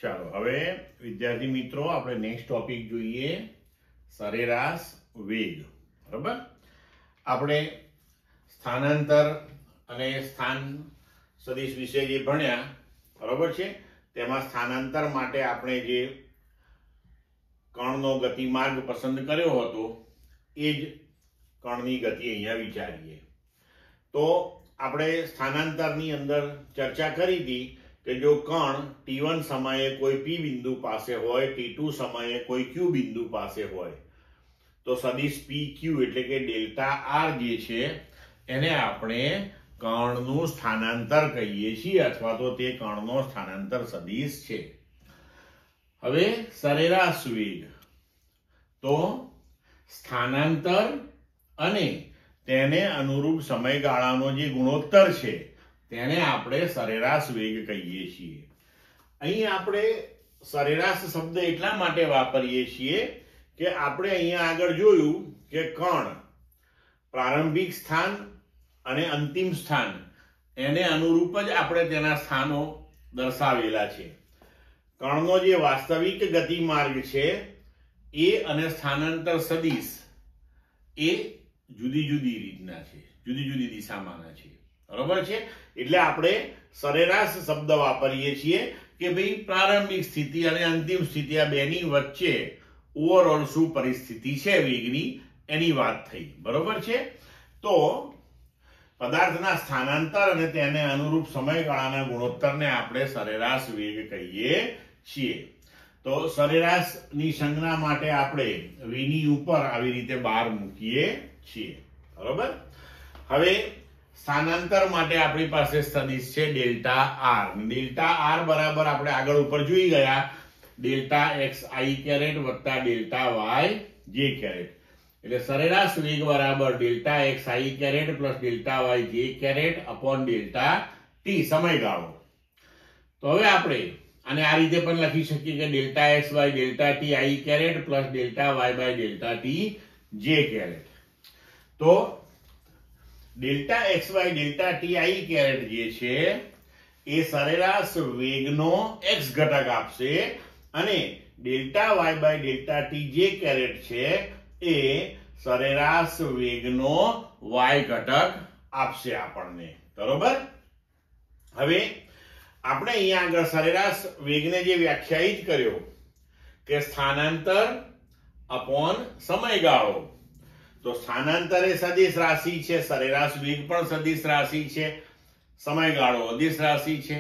ચાલો હવે વિદ્યાર્થી મિત્રો આપણે નેક્સ્ટ ટોપિક જોઈએ સરેરાશ વેગ. બરાબર, આપણે સ્થાનાંતર અને સ્થાન સદિશ વિશે જે ભણ્યા બરાબર છે, તેમાં સ્થાનાંતર માટે આપણે જે કણનો ગતિમાર્ગ પસંદ કર્યો હતો એ જ કણની ગતિ અહીંયા વિચારીએ. તો આપણે સ્થાનાંતરની અંદર ચર્ચા કરી હતી કે જો કણ t1 સમયે કોઈ p બિંદુ પાસે હોય, t2 સમયે કોઈ q બિંદુ પાસે હોય, તો સદિશ pq એટલે કે ડેલ્ટા r જે છે એને આપણે કણનું સ્થાનાંતર કહીએ છીએ અથવા તો તે કણનો સ્થાનાંતર સદિશ છે. હવે સરેરાશ વેગ, તો સ્થાનાંતર અને તેને અનુરૂપ સમયગાળાનો જે ગુણોત્તર છે તેને આપણે સરેરાશ વેગ કહીએ છીએ. અહીં આપણે સરેરાશ શબ્દ એટલા માટે વાપરીએ છીએ કે આપણે અહીંયા આગળ જોયું કે કણ પ્રારંભિક સ્થાન અને અંતિમ સ્થાન એને અનુરૂપ જ આપણે તેના સ્થાનો દર્શાવેલા છે. કણનો જે વાસ્તવિક ગતિમાર્ગ છે એ અને સ્થાનાંતર સદિશ એ જુદી જુદી રીતના છે, જુદી જુદી દિશામાંના છે. બરોબર છે, એટલે આપણે સરેરાશ શબ્દ વાપરીએ છીએ કે ભાઈ પ્રારંભિક સ્થિતિ અને અંતિમ સ્થિતિ આ બેની વચ્ચે ઓવરઓલ શું પરિસ્થિતિ છે વેગની એની વાત થઈ. બરોબર છે, તો પદાર્થના સ્થાનાંતર અને તેને અનુરૂપ સમયગાળાના ગુણોત્તરને આપણે સરેરાશ વેગ કહીએ છીએ. તો સરેરાશની સંજ્ઞા માટે આપણે વીની ઉપર આવી રીતે બાર મૂકીએ છીએ. બરોબર, હવે સ્થાનાંતર માટે આપણી પાસે સદિશ છે ડેલ્ટા આર. ડેલ્ટા આર બરાબર આપણે આગળ ઉપર જોઈ ગયા ડેલ્ટા એક્સ આઈ કેરેટ વત્તા ડેલ્ટા વાય જે કેરેટ, એટલે સરેરાશ વેગ બરાબર ડેલ્ટા એક્સ આઈ કેરેટ પ્લસ ડેલ્ટા વાય જે કેરેટ અપોન ડેલ્ટા ટી સમયગાળો. તો હવે આપણે આને આ રીતે પણ લખી શકીએ કે delta x by delta t i caret plus delta y by delta t j caret. તો delta x by delta t i caret જે છે એ સરેરાશ વેગનો x ઘટક આપશે અને delta y by delta t j caret છે એ સરેરાશ વેગનો y ઘટક આપશે આપણને. બરોબર, હવે આપણે અહીંયા આગળ સરેરાશ વેગને જે વ્યાખ્યાયિત કર્યો કે સ્થાનાંતર અપોન સમયગાળો, તો સ્થાનાંતર એ સદિશ રાશિ છે, સરેરાશ વેગ પણ સદિશ રાશિ છે, સમયગાળો અદિશ રાશિ છે.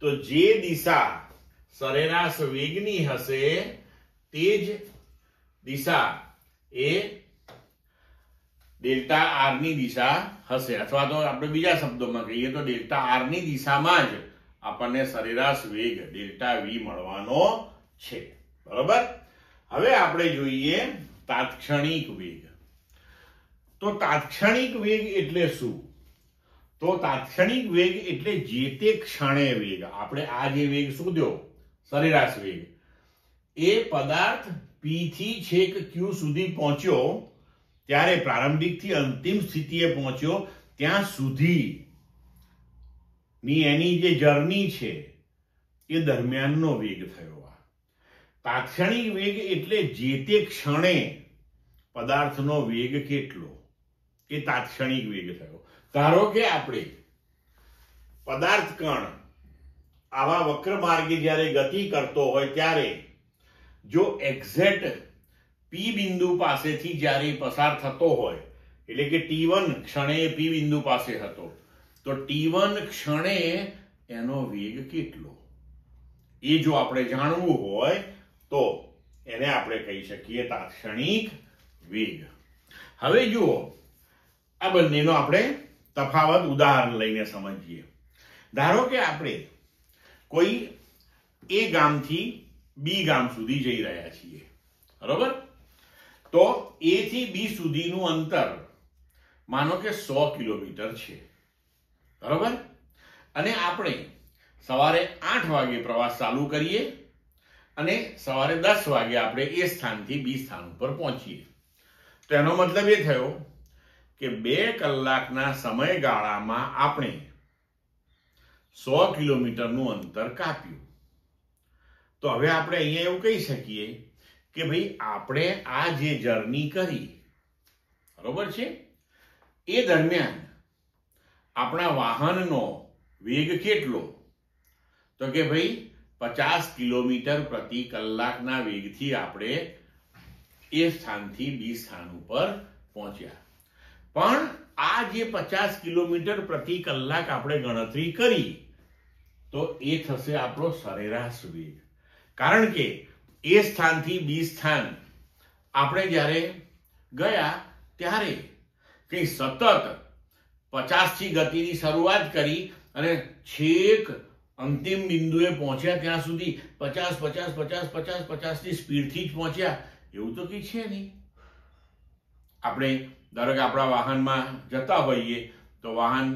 તો જે દિશા સરેરાશ વેગની હશે તે જ દિશા એ ડેલ્ટા આર ની દિશા હશે, અથવા તો આપણે બીજા શબ્દોમાં કહીએ તો ડેલ્ટા આર ની દિશામાં જ આપણને સરેરાશ વેગ ડેલ્ટા વી મળવાનો છે. બરોબર, હવે આપણે જોઈએ તાત્ક્ષણિક વેગ. તો તાત્ક્ષણિક વેગ એટલે શું? તો તાત્ક્ષણિક વેગ એટલે જે તે ક્ષણે વેગ. આપણે આ જે વેગ શોધ્યો સરેરાશ વેગ, એ પદાર્થ P થી છેક Q સુધી પહોંચ્યો ત્યારે પ્રારંભિક થી અંતિમ સ્થિતિએ પહોંચ્યો ત્યાં સુધી ની એની જે જર્ની છે એ દરમિયાનનો વેગ થયો. તાત્ક્ષણિક વેગ એટલે જે તે ક્ષણે પદાર્થનો વેગ કેટલો એ તાત્ક્ષણિક વેગ થયો. ધારો કે આપણે પદાર્થ કણ આવા વક્ર માર્ગે જ્યારે ગતિ કરતો હોય ત્યારે જો એક્ઝેક્ટ p બિંદુ પાસેથી જ્યારે પસાર થતો હોય, એટલે કે t1 ક્ષણે p બિંદુ પાસે હતો, તો t1 ક્ષણે એનો વેગ કેટલો એ જો આપણે જાણવું હોય તો એને આપણે કહી શકીએ તાત્ક્ષણિક વેગ. હવે જુઓ આ બંનેનો આપણે તફાવત ઉદાહરણ લઈને સમજીએ. ધારો કે આપણે કોઈ એ ગામથી બી ગામ સુધી જઈ રહ્યા છીએ. બરોબર, તો એ થી બી સુધીનું અંતર માનો કે 100 કિલોમીટર છે. બરોબર, અને આપણે સવારે 8 વાગે પ્રવાસ ચાલુ કરીએ અને સવારે 10 વાગે આપણે એ સ્થાનથી બી સ્થાન ઉપર પહોંચીએ. તો એનો મતલબ એ થયો કે 2 કલાકના સમયગાળામાં આપણે 100 કિલોમીટરનું અંતર કાપ્યું. તો હવે આપણે અહીંયા એવું કહી શકીએ કે ભાઈ આપણે આ જે જર્ની કરી, બરોબર છે, એ દરમિયાન આપણા વાહનનો વેગ કેટલો? તો કે ભાઈ 50 કિલોમીટર પ્રતિ કલાકના વેગથી આપણે એ સ્થાનથી બી સ્થાન ઉપર પહોંચ્યા. પણ આ જે 50 કિલોમીટર પ્રતિ કલાક આપણે ગણતરી કરી તો એ થશે આપણો સરેરાશ વેગ. કારણ કે એ સ્થાનથી બી સ્થાન આપણે જ્યારે ગયા ત્યારે કંઈ સતત 50 થી ગતિની શરૂઆત કરી અને છેક અંતિમ બિંદુએ પહોંચ્યા ત્યાં સુધી 50 50 50 50 50 ની સ્પીડથી જ પહોંચ્યા એવું તો કંઈ છે નહીં. આપણે ધારો કે આપણા વાહનમાં જતા હોઈએ તો વાહન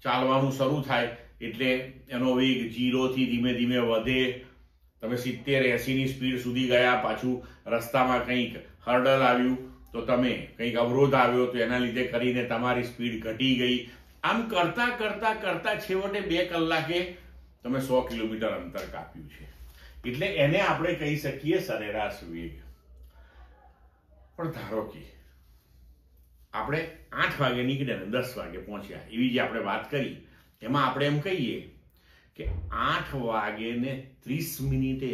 ચાલવાનું શરૂ થાય એટલે એનો વેગ 0 થી ધીમે ધીમે વધે. તમે 70-80 ની સ્પીડ સુધી ગયા, પાછું રસ્તામાં કંઈક હર્ડલ આવ્યું તો તમે કંઈક અવરોધ આવ્યો તો એના લીધે કરીને તમારી સ્પીડ ઘટી ગઈ. આમ કરતા કરતા કરતા છેવટે 2 કલાકે તમે 100 કિલોમીટર અંતર કાપ્યું છે. એટલે એને આપણે કહી શકીએ સરેરાશ વેગ. પણ ધારો કે આપણે 8 વાગે નીકળ્યા ને 10 વાગે પહોંચ્યા, એવી જે આપણે વાત કરી, એમાં આપણે એમ કહીએ કે 8 વાગે ને 30 મિનિટે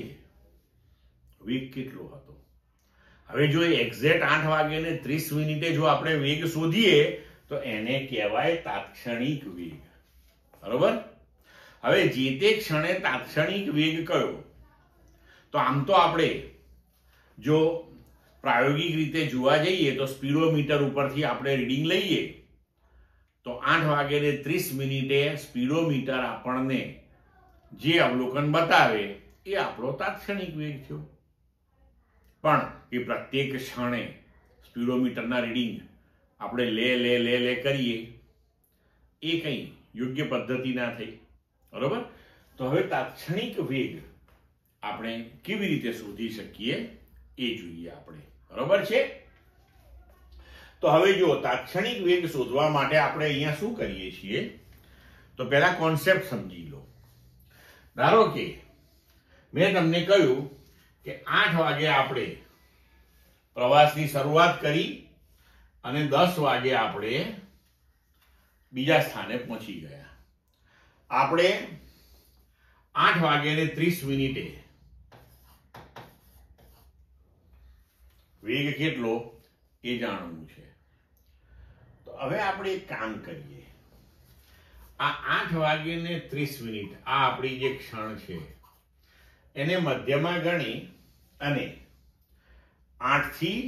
વેગ કેટલો હતો? હવે જો એક્ઝેક્ટ 8 વાગે ને 30 મિનિટે જો આપણે વેગ શોધીએ તો એને કહેવાય તાત્ક્ષણિક વેગ. બરોબર? હવે જે તે ક્ષણે તાત્ક્ષણિક વેગ કયો? તો આમ તો આપણે જો પ્રાયોગિક રીતે જોવા જઈએ તો સ્પીડોમીટર ઉપરથી આપણે રીડિંગ લઈએ તો 8 વાગે ને 30 મિનિટે સ્પીડોમીટર આપણને જે અવલોકન બતાવે એ આપણો તાત્ક્ષણિક વેગ થયો. પણ એ પ્રત્યેક ક્ષણે સ્પીડોમીટરના રીડિંગ આપણે લે કરીએ એ કંઈ યોગ્ય પદ્ધતિ ના થઈ. બરોબર? તો હવે તાત્ક્ષણિક વેગ આપણે કેવી રીતે શોધી શકીએ એ જોઈએ આપણે. બરોબર છે? તો હવે જો તાત્ક્ષણિક વેગ શોધવા માટે આપણે અહીંયા શું કરીએ છીએ તો પહેલા કોન્સેપ્ટ સમજી લો. ધારો કે મેં તમને કહ્યું કે 8 વાગે આપણે પ્રવાસની શરૂઆત કરી અને 10 વાગે આપણે બીજા સ્થાને પહોંચી ગયા. આપણે 8 વાગે ને 30 મિનિટે વેગ કેટલો એ જાણવું છે. તો હવે આપણે એક કામ કરીએ. આ 8 વાગે ને 30 મિનિટ આ આપણી જે ક્ષણ છે એને મધ્યમાં ગણી અને 8 થી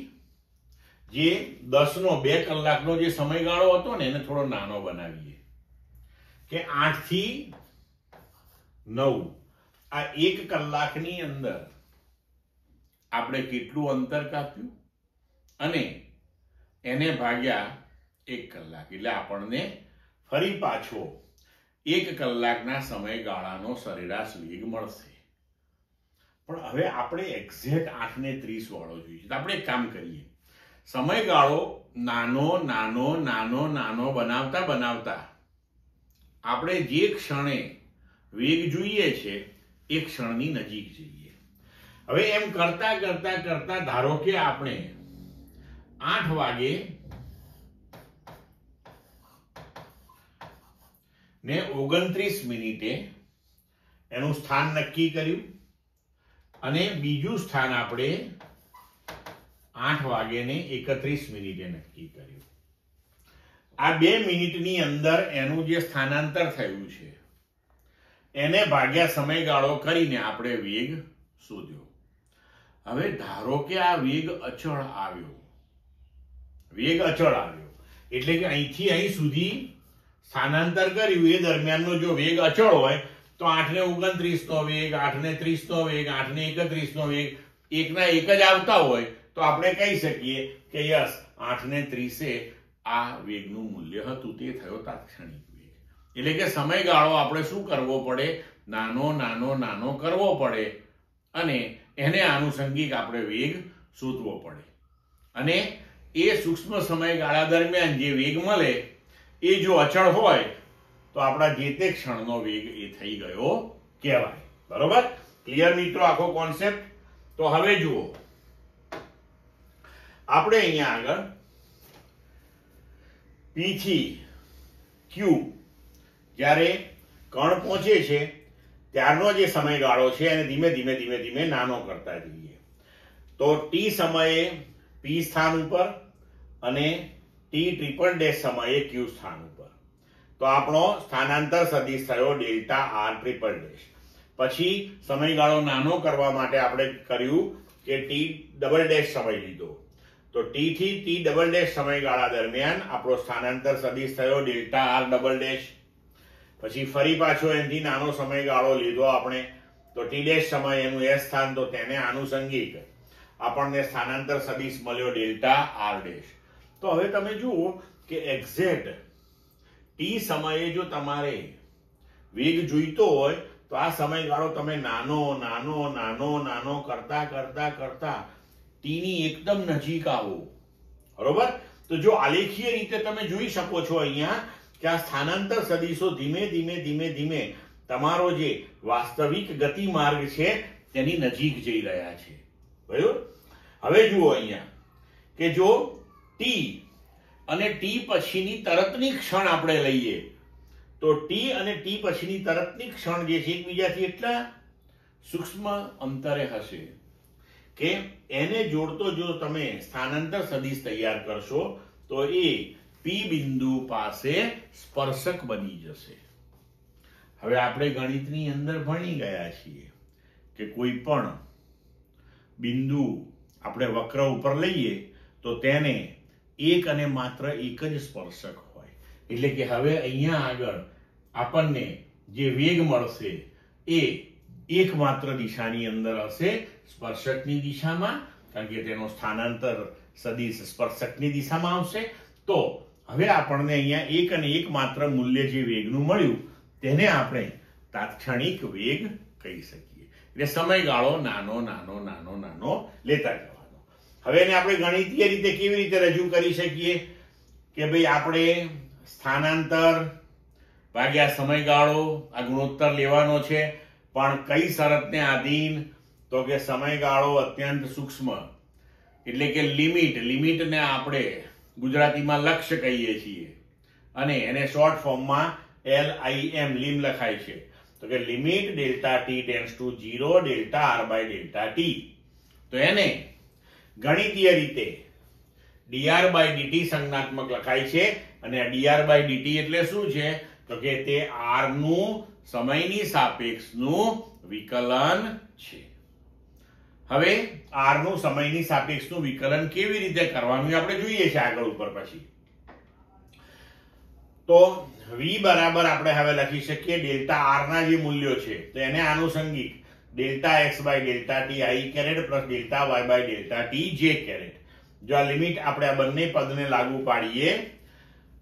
જે 10 નો 2 કલાકનો જે સમયગાળો હતો ને એને થોડો નાનો બનાવીએ કે 8 થી 9 આ 1 કલાકની અંદર આપણે કેટલું અંતર કાપ્યું અને એને ભાગ્યા 1 કલાક એટલે આપણને ફરી પાછો 1 કલાકના સમયગાળાનો સરેરાશ વેગ મળશે. પણ હવે આપણે એક્ઝેક્ટ 8 ને 30 વાળો જોઈએ. તો આપણે એક કામ કરીએ, સમયગાળો નાનો નાનો નાનો નાનો બનાવતા બનાવતા આપણે જે ક્ષણે વેગ જોઈએ છે એ ક્ષણની નજીક જઈએ. હવે એમ કરતા કરતા કરતા ધારો કે આપણે 8 વાગે ને 29 મિનિટે એનું સ્થાન નક્કી કર્યું અને બીજું સ્થાન આપણે 8 વાગે ને 31 મિનિટે નક્કી કર્યું. આ 2 મિનિટની અંદર એનું જે સ્થાનાંતર થયું છે એને ભાગ્યા સમયગાળો કરીને આપણે વેગ શોધ્યો. હવે ધારો કે આ વેગ અચળ આવ્યો, એટલે કે અહીંથી અહીં સુધી સ્થાનાંતર કર્યું એ દરમિયાનનો જો વેગ અચળ હોય તો 8 ને 29 નો વેગ, 8 ને 30 નો વેગ, 8 ને 31 નો વેગ એકના એક જ આવતા હોય તો આપણે કહી શકીએ કે યસ 8 ને 30 આ વેગનું મૂલ્ય હતું, તે થયો તાત્ક્ષણિક વેગ. એટલે કે સમયગાળો આપણે શું કરવો પડે? નાનો નાનો નાનો કરવો પડે અને એને આનુષંગિક આપણે વેગ શોધવો પડે. અને એ સૂક્ષ્મ સમયગાળા દરમિયાન જે વેગ મળે એ જો અચળ હોય તો આપણા જે તે ક્ષણનો વેગ એ થઈ ગયો કહેવાય. બરોબર? ક્લિયર મિત્રો આખો કોન્સેપ્ટ? તો હવે જુઓ, આપણે અહીંયા આગળ P થી Q જ્યારે કણ પહોંચે છે ત્યારનો જે સમયગાળો છે એને ધીમે ધીમે ધીમે ધીમે નાનો કરતા જઈએ. તો t સમયે P સ્થાન ઉપર અને t ટ્રિપલ ડેશ સમયે Q સ્થાન ઉપર. તો આપણો સ્થાનાંતર સદિશ થયો ડેલ્ટા આર ટ્રિપલ ડેશ. પછી સમયગાળો નાનો કરવા માટે આપણે કર્યું કે t ડબલ ડેશ સમય લીધો. તો t થી t ડબલ ડેશ સમયગાળા દરમિયાન આપણો સ્થાનાંતર સદિશ થયો ડેલ્ટા આર ડબલ ડેશ. પછી ફરી પાછો એનાથી નાનો સમયગાળો લીધો આપણે, તો t ડેશ સમય એનું s સ્થાન, તો તેને આનુષંગિક આપણને સ્થાનાંતર સદિશ મળ્યો ડેલ્ટા આર ડેશ. તો હવે તમે જુઓ કે એક્ઝેક્ટ t સમયે જો તમારે વેગ જોઈતો હોય તો આ સમયગાળો તમે નાનો નાનો નાનો નાનો કરતા કરતા કરતા t ની એકદમ નજીક આવો. બરોબર? તો જો આલેખીય રીતે તમે જોઈ શકો છો અહીંયા કે આ સ્થાનાંતર સદિશો ધીમે ધીમે ધીમે ધીમે તમારો જે વાસ્તવિક ગતિ માર્ગ છે તેની નજીક જઈ રહ્યા છે. બરાબર? હવે જુઓ અહીંયા કે જો t અને t પછીની તરતની ક્ષણ આપણે લઈએ તો t અને t પછીની તરતની ક્ષણ જે છે એકબીજાથી એટલા સૂક્ષ્મ અંતરે હશે કે એને જોડતો જો તમે સ્થાનાંતર સદિશ તૈયાર કરશો તો એ P બિંદુ પાસે સ્પર્શક બની જશે. હવે આપણે ગણિતની અંદર ભણી ગયા છીએ કે કોઈ પણ બિંદુ આપણે વક્ર ઉપર લઈએ તો તેને એક અને માત્ર એક જ સ્પર્શક હોય. એટલે કે હવે અહીંયા આગળ આપણને જે વેગ મળશે એ એકમાત્ર દિશાની અંદર હશે, સ્પર્શકની દિશામાં, કારણ કે તેનો સ્થાનાંતર સદિશ સ્પર્શકની દિશામાં આવશે. તો હવે આપણને અહીંયા એક અને એક માત્ર મૂલ્ય જે વેગનું મળ્યું તેને આપણે તાત્ક્ષણિક વેગ કહી શકીએ. એટલે સમયગાળો નાનો નાનો નાનો નાનો લેતા જવાનો. હવે એને આપણે ગણિતીય રીતે કેવી રીતે રજૂ કરી શકીએ કે ભાઈ આપણે સ્થાનાંતર ભાગ્યા સમયગાળો આ ગુણોત્તર લેવાનો છે, પણ કઈ શરતને આધીન? તો કે સમયગાળો અત્યંત સૂક્ષ્મ એટલે કે લિમિટને આપણે ગુજરાતીમાં લક્ષ્ય કહીએ છીએ અને એને શોર્ટ ફોર્મમાં LIM લખાય છે. તો કે limit delta t tends to 0 delta r by delta t. તો એને ગણિતીય રીતે dr બાય dt સંજ્ઞાત્મક લખાય છે અને આ dr બાય dt એટલે શું છે? તો કે તે r નું સમયની સાપેક્ષનું વિકલન છે. હવે r નું સમયની સાપેક્ષનું વિકલન કેવી રીતે કરવાનું આપણે જોઈએ છે આગળ ઉપર પછી. તો v બરાબર આપણે હવે લખી શકીએ ડેલ્ટા r ના જે મૂલ્યો છે તો એને આનુષંગિક delta x by delta t i caret plus delta y by delta t j caret. જો આ લિમિટ આપણે આ બંને પદને લાગુ પાડીએ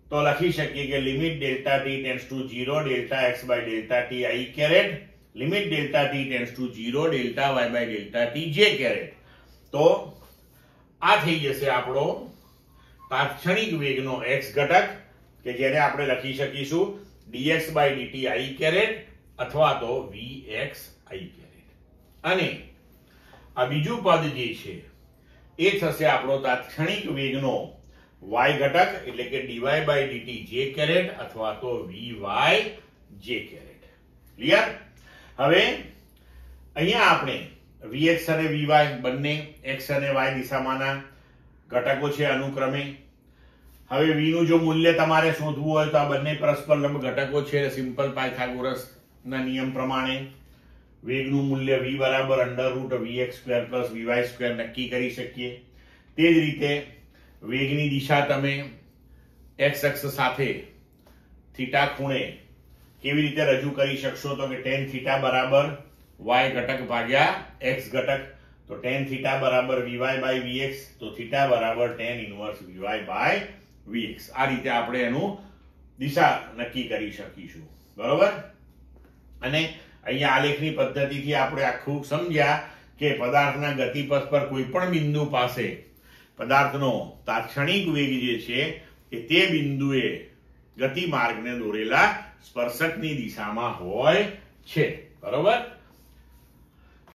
તો લખી શકીએ કે limit delta t tends to 0 delta x by delta t i caret limit delta t tends to 0 delta y by delta t j caret. તો આ થઈ જશે આપણો તાત્ક્ષણિક વેગનો x ઘટક કે જેને આપણે લખી શકીશું dx by dt i caret અથવા તો vx i કેરેટ. અને આ બીજું પદ જે છે એ થશે આપણો તાત્ક્ષણિક વેગનો y ઘટક એટલે કે dy by dt j caret અથવા તો vy j કેરેટ. ક્લિયર? હવે અહીંયા આપણે vx અને vy બંને x અને y દિશામાંના ઘટકો છે અનુક્રમે. હવે v નું જો મૂલ્ય તમારે શોધવું હોય તો આ બંને પરસ્પર લંબ ઘટકો છે. સિમ્પલ પાયથાગોરસ ના નિયમ પ્રમાણે વેગનું મૂલ્ય v બરાબર √vx² + vy² નક્કી કરી શકીએ. તે જ રીતે વેગની દિશા તમે x અક્ષ સાથે થીટા ખૂણે કેવી રીતે રજૂ કરી શકશો? તો કે tan થીટા બરાબર y ઘટક ભાગ્યા x ઘટક. તો tan થીટા બરાબર vy બાય vx, તો થીટા બરાબર tan inverse vy by vx. આ રીતે આપણે એનું દિશા નક્કી કરી શકીશું. બરોબર? અને અહીંયા આલેખની પદ્ધતિથી આપણે આખું સમજ્યા કે પદાર્થના ગતિપથ પર કોઈ પણ બિંદુ પાસે પદાર્થનો તાત્ક્ષણિક વેગ જે છે એ તે બિંદુએ ગતિ માર્ગને દોરેલા સ્પર્શકની દિશામાં હોય છે. બરોબર?